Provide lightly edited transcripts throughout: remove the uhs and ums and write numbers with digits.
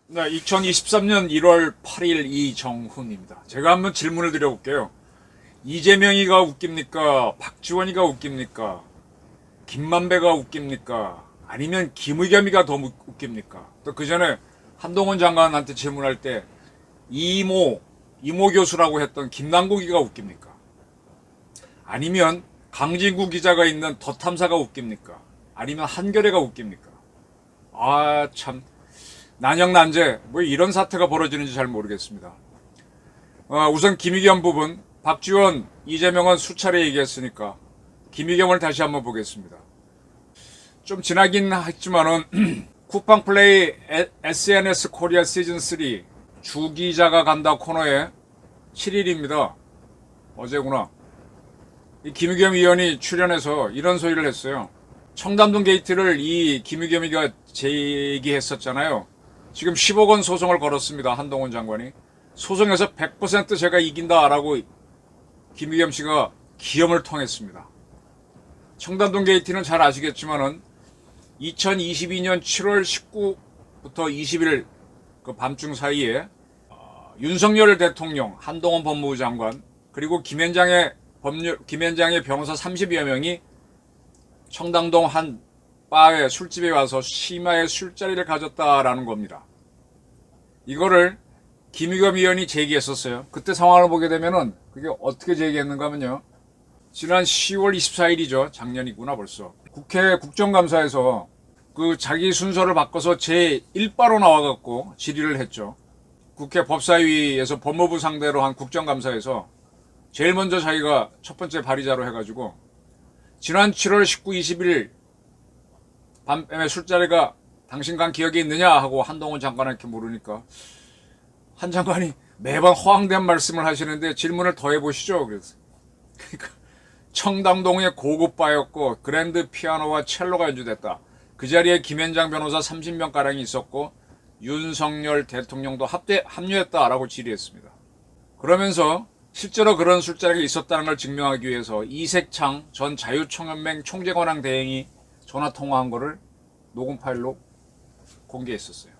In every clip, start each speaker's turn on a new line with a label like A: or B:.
A: 네, 2023년 1월 8일 이정훈입니다. 제가 한번 질문을 드려볼게요. 이재명이가 웃깁니까? 박지원이가 웃깁니까? 김만배가 웃깁니까? 아니면 김의겸이가 더 웃깁니까? 또 그 전에 한동훈 장관한테 질문할 때 이모 교수라고 했던 김남국이가 웃깁니까? 아니면 강진구 기자가 있는 더 탐사가 웃깁니까? 아니면 한겨레가 웃깁니까? 아, 참. 난영난제, 뭐 이런 사태가 벌어지는지 잘 모르겠습니다. 우선 김의겸 부분, 박지원, 이재명은 수차례 얘기했으니까 김의겸을 다시 한번 보겠습니다. 좀 지나긴 했지만은 쿠팡플레이 SNS 코리아 시즌3 주기자가 간다 코너에 7일입니다. 어제구나. 이 김의겸 의원이 출연해서 이런 소리를 했어요. 청담동 게이트를 이 김의겸이가 제기했었잖아요. 지금 10억 원 소송을 걸었습니다. 한동훈 장관이. 소송에서 100% 제가 이긴다라고 김의겸 씨가 기염을 통했습니다. 청담동 게이트는 잘 아시겠지만은 2022년 7월 19부터 20일 그 밤중 사이에 윤석열 대통령, 한동훈 법무부 장관, 그리고 김현장의 변호사 30여 명이 청담동 한 바에 술집에 와서 심야에 술자리를 가졌다라는 겁니다. 이거를 김의겸 의원이 제기했었어요. 그때 상황을 보게 되면은 그게 어떻게 제기했는가 하면요. 지난 10월 24일이죠. 작년이구나 벌써. 국회 국정감사에서 그 자기 순서를 바꿔서 제1바로 나와갖고 질의를 했죠. 국회 법사위에서 법무부 상대로 한 국정감사에서 제일 먼저 자기가 첫 번째 발의자로 해가지고 지난 7월 19, 20일 밤에 술자리가 당신 간 기억이 있느냐 하고 한동훈 장관한테 물으니까 한 장관이 매번 허황된 말씀을 하시는데 질문을 더 해보시죠. 그래서 그러니까 청담동의 고급 바였고 그랜드 피아노와 첼로가 연주됐다. 그 자리에 김현장 변호사 30명가량이 있었고 윤석열 대통령도 합류했다라고 질의했습니다. 그러면서 실제로 그런 술자리가 있었다는 걸 증명하기 위해서 이색창 전 자유총연맹 총재권한 대행이 전화통화한 거를 녹음 파일로 공개했었어요.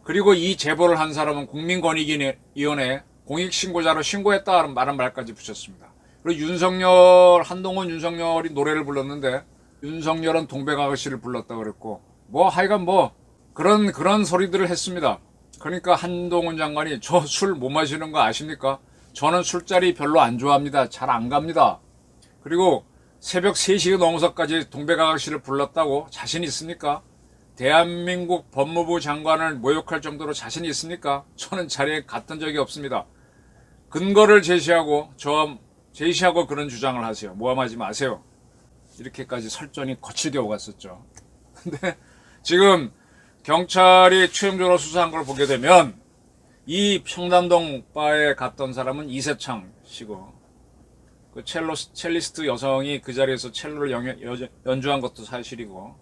A: 그리고 이 제보를 한 사람은 국민권익위원회에 공익신고자로 신고했다는 말까지 붙였습니다. 그리고 한동훈 윤석열이 노래를 불렀는데 윤석열은 동백아가씨를 불렀다 그랬고 하여간 그런 소리들을 했습니다. 그러니까 한동훈 장관이 저 술 못 마시는 거 아십니까? 저는 술자리 별로 안 좋아합니다. 잘 안 갑니다. 그리고 새벽 3시 넘어서까지 동백아가씨를 불렀다고 자신 있습니까? 대한민국 법무부 장관을 모욕할 정도로 자신 있습니까? 저는 자리에 갔던 적이 없습니다. 근거를 제시하고 그런 주장을 하세요. 모함하지 마세요. 이렇게까지 설전이 거칠게 오갔었죠. 근데 지금 경찰이 최종적으로 수사한 걸 보게 되면 이 청담동 바에 갔던 사람은 이세창 씨고 그 첼리스트 여성이 그 자리에서 첼로를 연주한 것도 사실이고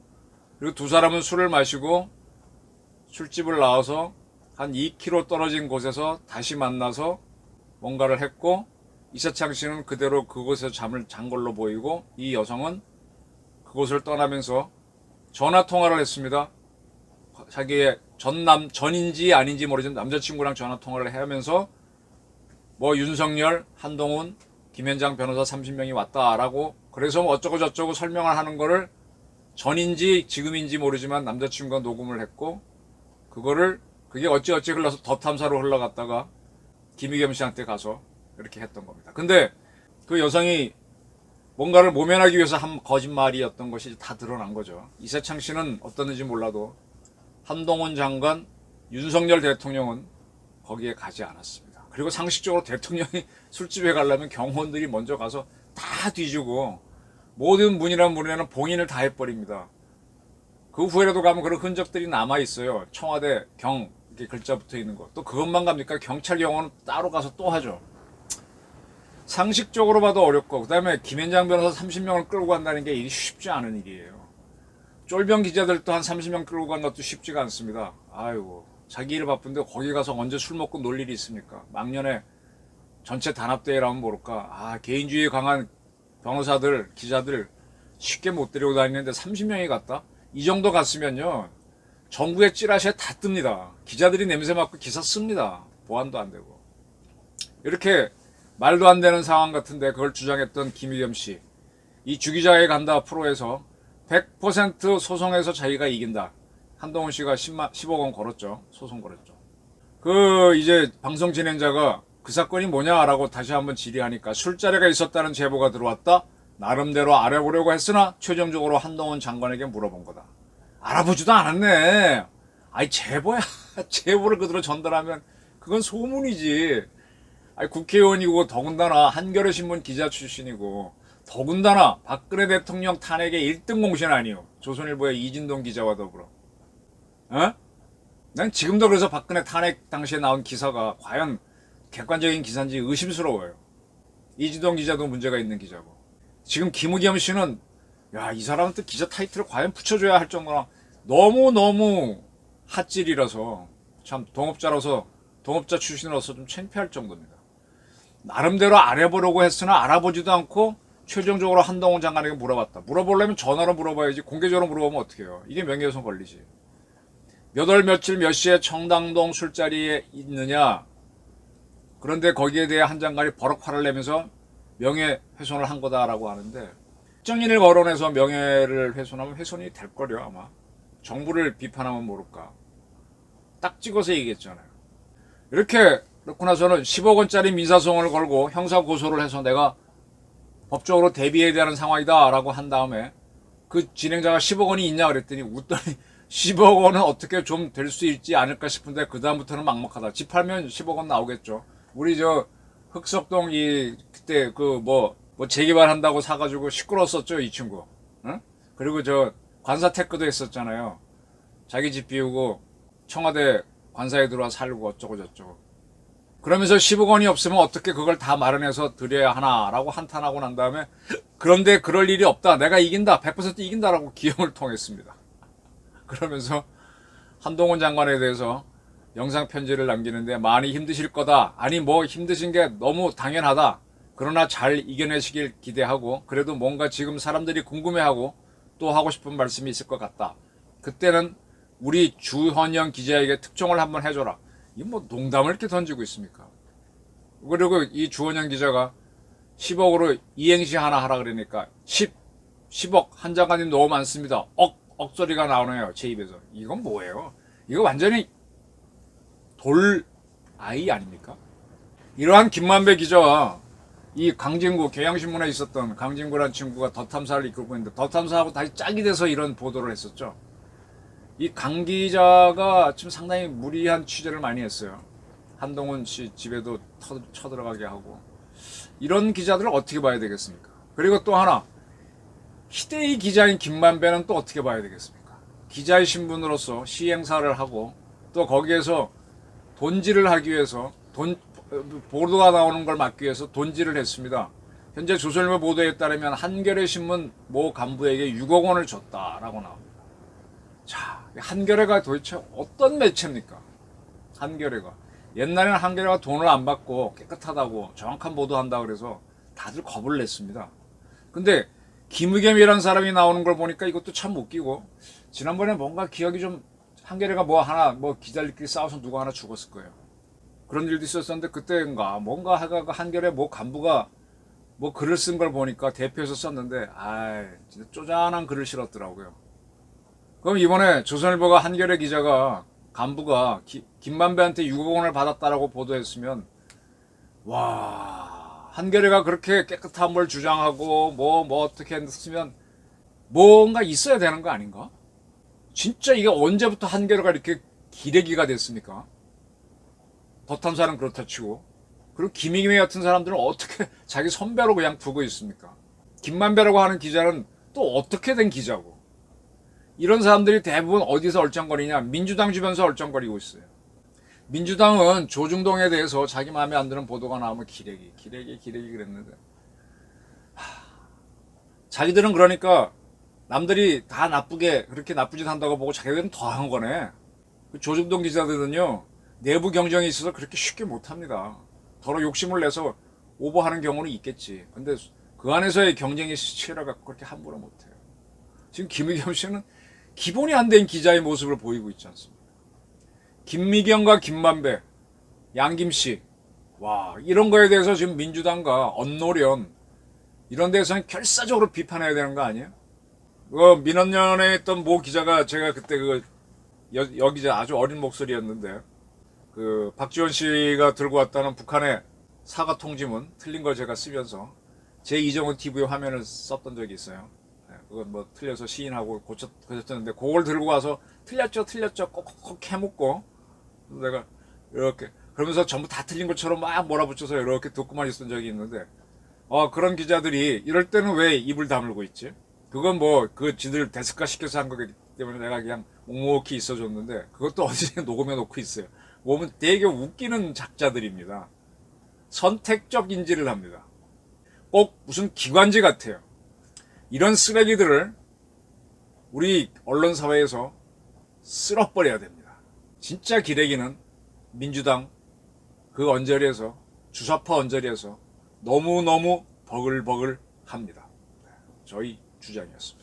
A: 그리고 두 사람은 술을 마시고 술집을 나와서 한 2km 떨어진 곳에서 다시 만나서 뭔가를 했고 이세창 씨는 그대로 그곳에서 잠을 잔 걸로 보이고 이 여성은 그곳을 떠나면서 전화통화를 했습니다. 자기의 전인지 아닌지 모르지만 남자친구랑 전화통화를 하면서 윤석열, 한동훈, 김현장 변호사 30명이 왔다라고 그래서 어쩌고 저쩌고 설명을 하는 거를 전인지 지금인지 모르지만 남자친구가 녹음을 했고 그게 어찌어찌 흘러서 더 탐사로 흘러갔다가 김의겸 씨한테 가서 이렇게 했던 겁니다. 근데 그 여성이 뭔가를 모면하기 위해서 한 거짓말이었던 것이 다 드러난 거죠. 이세창 씨는 어떻는지 몰라도 한동훈 장관, 윤석열 대통령은 거기에 가지 않았습니다. 그리고 상식적으로 대통령이 술집에 가려면 경호원들이 먼저 가서 다 뒤지고 모든 문이란 문에는 봉인을 다 해버립니다. 그 후에라도 가면 그런 흔적들이 남아있어요. 청와대 경 이렇게 글자 붙어있는 거. 또 그것만 갑니까? 경찰 경호는 따로 가서 또 하죠. 상식적으로 봐도 어렵고 그 다음에 김현장 변호사 30명을 끌고 간다는 게 일이 쉽지 않은 일이에요. 쫄병 기자들도 한 30명 끌고 간 것도 쉽지가 않습니다. 아이고 자기 일 바쁜데 거기 가서 언제 술 먹고 놀 일이 있습니까? 막년에 전체 단합대회라면 모를까. 개인주의 강한 변호사들, 기자들 쉽게 못 데리고 다니는데 30명이 갔다? 이 정도 갔으면요. 정부의 찌라시에 다 뜹니다. 기자들이 냄새 맡고 기사 씁니다. 보안도 안 되고. 이렇게 말도 안 되는 상황 같은데 그걸 주장했던 김의겸 씨. 이 주기자에 간다 프로에서 100% 소송해서 자기가 이긴다. 한동훈 씨가 10억 원 걸었죠. 소송 걸었죠. 이제 방송 진행자가 그 사건이 뭐냐라고 다시 한번 질의하니까 술자리가 있었다는 제보가 들어왔다. 나름대로 알아보려고 했으나 최종적으로 한동훈 장관에게 물어본 거다. 알아보지도 않았네. 제보야. 제보를 그대로 전달하면 그건 소문이지. 국회의원이고 더군다나 한겨레 신문 기자 출신이고 더군다나 박근혜 대통령 탄핵의 1등 공신 아니요. 조선일보의 이진동 기자와 더불어. 난 지금도 그래서 박근혜 탄핵 당시에 나온 기사가 과연 객관적인 기사인지 의심스러워요. 이진동 기자도 문제가 있는 기자고. 지금 김의겸 씨는 이 사람한테 기자 타이틀을 과연 붙여줘야 할 정도로 너무너무 핫질이라서 참 동업자 출신으로서 좀 창피할 정도입니다. 나름대로 알아보려고 했으나 알아보지도 않고 최종적으로 한동훈 장관에게 물어봤다. 물어보려면 전화로 물어봐야지 공개적으로 물어보면 어떡해요. 이게 명예훼손 걸리지. 몇 월 며칠 몇 시에 청담동 술자리에 있느냐. 그런데 거기에 대해 한 장관이 버럭 화를 내면서 명예훼손을 한 거다라고 하는데 특정인을 거론해서 명예를 훼손하면 훼손이 될 거려 아마. 정부를 비판하면 모를까. 딱 찍어서 얘기했잖아요. 이렇게 그렇고 나서는 10억 원짜리 민사소송을 걸고 형사 고소를 해서 내가 법적으로 대비해야 되는 상황이다 라고 한 다음에 그 진행자가 10억 원이 있냐 그랬더니 웃더니 10억 원은 어떻게 좀 될 수 있지 않을까 싶은데 그 다음부터는 막막하다. 집 팔면 10억 원 나오겠죠. 우리 흑석동 그때 재개발한다고 사가지고 시끄러웠었죠 이 친구. 응? 그리고 관사 태크도 했었잖아요. 자기 집 비우고 청와대 관사에 들어와 살고 어쩌고 저쩌고. 그러면서 10억 원이 없으면 어떻게 그걸 다 마련해서 드려야 하나라고 한탄하고 난 다음에 그런데 그럴 일이 없다. 내가 이긴다. 100% 이긴다라고 기염을 통했습니다. 그러면서 한동훈 장관에 대해서 영상 편지를 남기는데 많이 힘드실 거다. 아니 힘드신 게 너무 당연하다. 그러나 잘 이겨내시길 기대하고 그래도 뭔가 지금 사람들이 궁금해하고 또 하고 싶은 말씀이 있을 것 같다. 그때는 우리 주헌영 기자에게 특종을 한번 해줘라. 이게 농담을 이렇게 던지고 있습니까? 그리고 이 주헌영 기자가 10억으로 이행시 하나 하라 그러니까 10억 한 장관이 너무 많습니다. 억소리가 나오네요. 제 입에서. 이건 뭐예요? 이거 완전히 아이 아닙니까? 이러한 김만배 기자와 이 강진구 경향신문에 있었던 강진구라는 친구가 더 탐사를 이끌고 있는데 더 탐사하고 다시 짝이 돼서 이런 보도를 했었죠. 이 강 기자가 지금 상당히 무리한 취재를 많이 했어요. 한동훈 씨 집에도 쳐들어가게 하고. 이런 기자들을 어떻게 봐야 되겠습니까? 그리고 또 하나, 희대의 기자인 김만배는 또 어떻게 봐야 되겠습니까? 기자의 신분으로서 시행사를 하고 또 거기에서 돈질을 하기 위해서 보도가 나오는 걸 막기 위해서 돈질을 했습니다. 현재 조선일보 보도에 따르면 한겨레 신문 모 간부에게 6억 원을 줬다라고 나옵니다. 자, 한겨레가 도대체 어떤 매체입니까? 한겨레가. 옛날에는 한겨레가 돈을 안 받고 깨끗하다고 정확한 보도한다고 그래서 다들 겁을 냈습니다. 근데 김의겸이라는 사람이 나오는 걸 보니까 이것도 참 웃기고 지난번에 뭔가 기억이 좀 한겨레가 기자들끼리 싸워서 누가 하나 죽었을 거예요. 그런 일도 있었었는데 그때인가 뭔가 하다가 한겨레 간부가 글을 쓴 걸 보니까 대표에서 썼는데 진짜 쪼잔한 글을 실었더라고요. 그럼 이번에 조선일보가 한겨레 기자가 간부가 김만배한테 6억 원을 받았다라고 보도했으면 와 한겨레가 그렇게 깨끗한 걸 주장하고 어떻게 했으면 뭔가 있어야 되는 거 아닌가? 진짜 이게 언제부터 한겨레가 이렇게 기레기가 됐습니까? 더 탐사는 그렇다 치고 그리고 김의겸 같은 사람들은 어떻게 자기 선배로 그냥 두고 있습니까? 김만배라고 하는 기자는 또 어떻게 된 기자고 이런 사람들이 대부분 어디서 얼쩡거리냐 민주당 주변에서 얼쩡거리고 있어요. 민주당은 조중동에 대해서 자기 마음에 안 드는 보도가 나오면 기레기 그랬는데 자기들은 그러니까 남들이 다 나쁘게 그렇게 나쁜 짓 한다고 보고 자기들은 더 한 거네. 조중동 기자들은요 내부 경쟁이 있어서 그렇게 쉽게 못합니다. 더러 욕심을 내서 오버하는 경우는 있겠지. 근데 그 안에서의 경쟁이 치열해갖고 그렇게 함부로 못해요. 지금 김의겸 씨는 기본이 안 된 기자의 모습을 보이고 있지 않습니까? 김미경과 김만배, 양김씨, 와, 이런 거에 대해서 지금 민주당과 언노련, 이런 데서는 결사적으로 비판해야 되는 거 아니에요? 민원연에 있던 모 기자가 제가 그때 여기자 아주 어린 목소리였는데, 박지원 씨가 들고 왔다는 북한의 사과 통지문 틀린 걸 제가 쓰면서 제 이정은 TV 화면을 썼던 적이 있어요. 그건 뭐 틀려서 시인하고 고쳤는데 그걸 들고 와서 틀렸죠 꼭꼭 해묻고 내가 이렇게 그러면서 전부 다 틀린 것처럼 막 몰아붙여서 이렇게 듣고만 있었던 적이 있는데 그런 기자들이 이럴 때는 왜 입을 다물고 있지? 그건 뭐 지들 데스크화 시켜서 한 거기 때문에 내가 그냥 묵묵히 있어줬는데 그것도 어디에 녹음해 놓고 있어요. 보면 되게 웃기는 작자들입니다. 선택적 인지를 합니다. 꼭 무슨 기관지 같아요. 이런 쓰레기들을 우리 언론사회에서 쓸어버려야 됩니다. 진짜 기레기는 민주당 그 언저리에서 주사파 언저리에서 너무너무 버글버글 합니다. 저희 주장이었습니다.